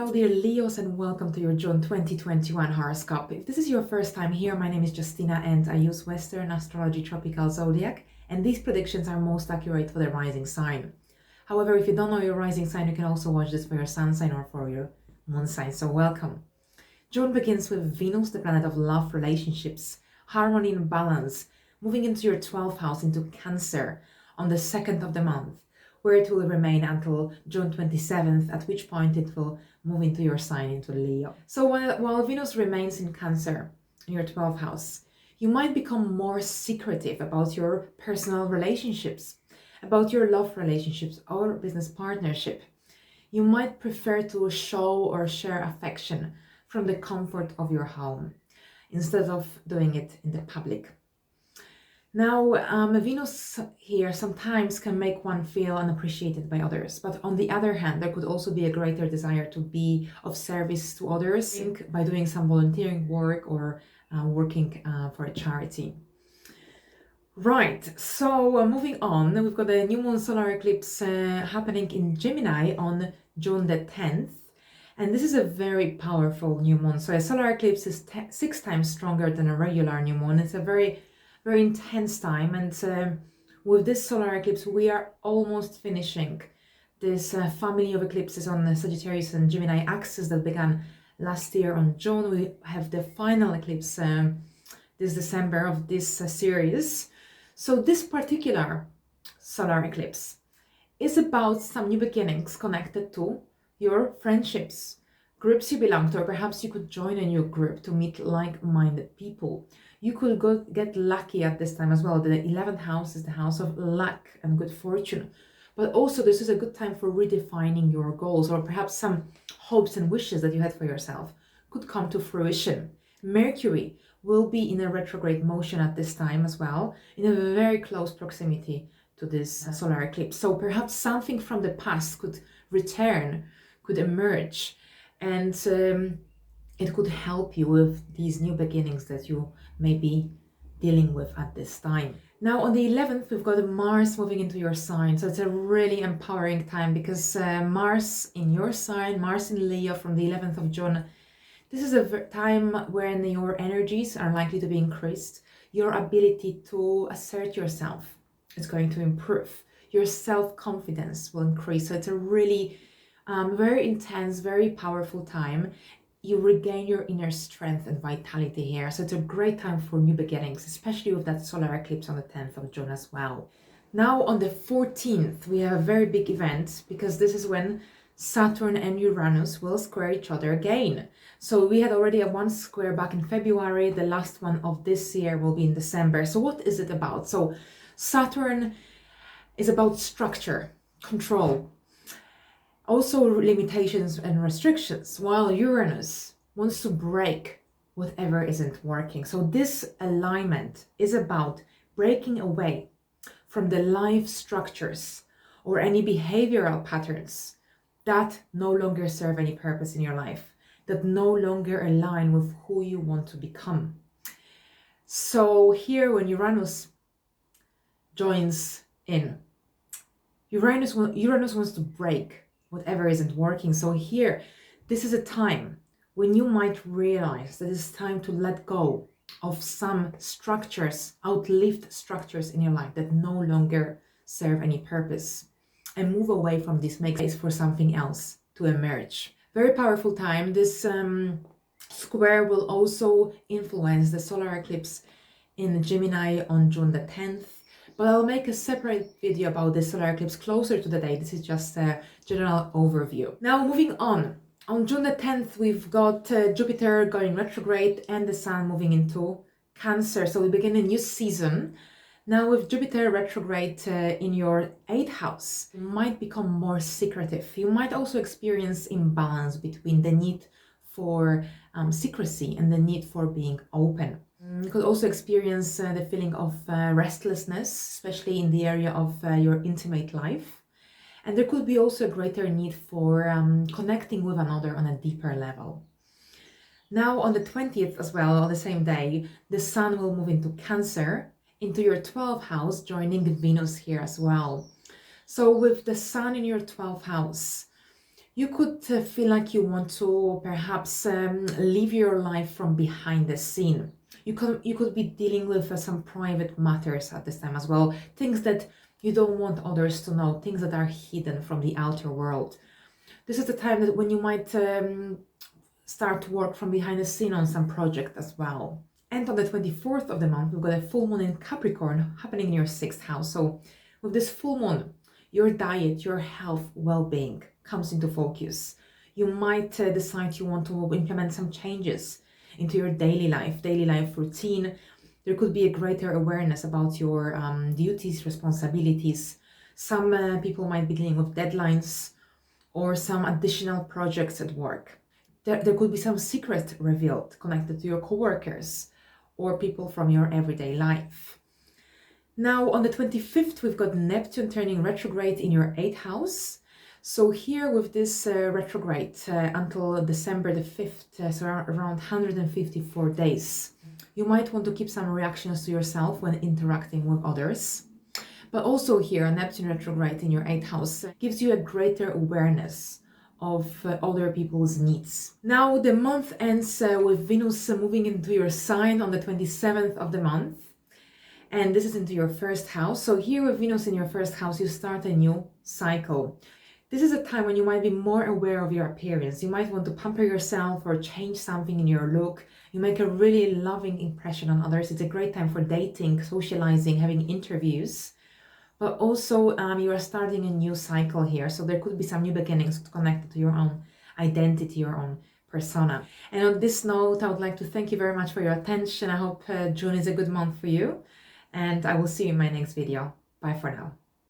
Hello dear Leos and welcome to your June 2021 horoscope. If this is your first time here, my name is Justina and I use Western Astrology Tropical Zodiac, and these predictions are most accurate for the rising sign. However, if you don't know your rising sign, you can also watch this for your sun sign or for your moon sign, so welcome. June begins with Venus, the planet of love, relationships, harmony and balance, moving into your 12th house, into Cancer, on the 2nd of the month, where it will remain until June 27th, at which point it will move into your sign, into Leo. So while Venus remains in Cancer, in your 12th house, you might become more secretive about your personal relationships, about your love relationships or business partnership. You might prefer to show or share affection from the comfort of your home, instead of doing it in the public. Now, Venus here sometimes can make one feel unappreciated by others, but on the other hand, there could also be a greater desire to be of service to others by doing some volunteering work or working for a charity. Right, so moving on, we've got a new moon solar eclipse happening in Gemini on June the 10th. And this is a very powerful new moon. So a solar eclipse is 6 times stronger than a regular new moon. It's a very intense time, and with this solar eclipse we are almost finishing this family of eclipses on the Sagittarius and Gemini axis that began last year on June. We have the final eclipse this December of this series. So this particular solar eclipse is about some new beginnings connected to your friendships, groups you belong to, or perhaps you could join a new group to meet like-minded people. You could get lucky at this time as well. The 11th house is the house of luck and good fortune. But also this is a good time for redefining your goals, or perhaps some hopes and wishes that you had for yourself could come to fruition. Mercury will be in a retrograde motion at this time as well, in a very close proximity to this solar eclipse. So perhaps something from the past could return, could emerge, and it could help you with these new beginnings that you may be dealing with at this time. Now on the 11th, we've got Mars moving into your sign. So it's a really empowering time because Mars in your sign, Mars in Leo from the 11th of June, this is a time when your energies are likely to be increased. Your ability to assert yourself is going to improve. Your self-confidence will increase. So it's a really very intense, very powerful time. You regain your inner strength and vitality here. So it's a great time for new beginnings, especially with that solar eclipse on the 10th of June as well. Now on the 14th, we have a very big event because this is when Saturn and Uranus will square each other again. So we had already a one square back in February. The last one of this year will be in December. So what is it about? So Saturn is about structure, control, also limitations and restrictions, while Uranus wants to break whatever isn't working. So this alignment is about breaking away from the life structures or any behavioral patterns that no longer serve any purpose in your life, that no longer align with who you want to become. So here when Uranus joins in, Uranus wants to break whatever isn't working. So here, this is a time when you might realize that it's time to let go of some structures, outlived structures in your life that no longer serve any purpose, and move away from this, make space for something else to emerge. Very powerful time. This square will also influence the solar eclipse in Gemini on June the 10th. But I'll make a separate video about the solar eclipse closer to the date. This is just a general overview. Now moving on June the 10th, we've got Jupiter going retrograde and the Sun moving into Cancer. So we begin a new season. Now with Jupiter retrograde in your 8th house, you might become more secretive. You might also experience imbalance between the need for secrecy and the need for being open. You could also experience the feeling of restlessness, especially in the area of your intimate life. And there could be also a greater need for connecting with another on a deeper level. Now on the 20th as well, on the same day, the Sun will move into Cancer, into your 12th house, joining Venus here as well. So with the Sun in your 12th house, You could feel like you want to perhaps live your life from behind the scene. You could be dealing with some private matters at this time as well, things that you don't want others to know, things that are hidden from the outer world. This is the time that when you might start to work from behind the scene on some project as well. And on the 24th of the month, we've got a full moon in Capricorn happening in your 6th house. So with this full moon, your diet, your health, well-being comes into focus. You might decide you want to implement some changes into your daily life routine. There could be a greater awareness about your duties, responsibilities. Some people might be dealing with deadlines or some additional projects at work. There could be some secret revealed connected to your coworkers or people from your everyday life. Now on the 25th, we've got Neptune turning retrograde in your 8th house. So here with this retrograde until December the 5th, so around 154 days, you might want to keep some reactions to yourself when interacting with others. But also here, Neptune retrograde in your 8th house gives you a greater awareness of other people's needs. Now the month ends with Venus moving into your sign on the 27th of the month. And this is into your 1st house. So here with Venus in your 1st house, you start a new cycle. This is a time when you might be more aware of your appearance. You might want to pamper yourself or change something in your look. You make a really loving impression on others. It's a great time for dating, socializing, having interviews. But also you are starting a new cycle here. So there could be some new beginnings connected to your own identity, your own persona. And on this note, I would like to thank you very much for your attention. I hope June is a good month for you. And I will see you in my next video. Bye for now.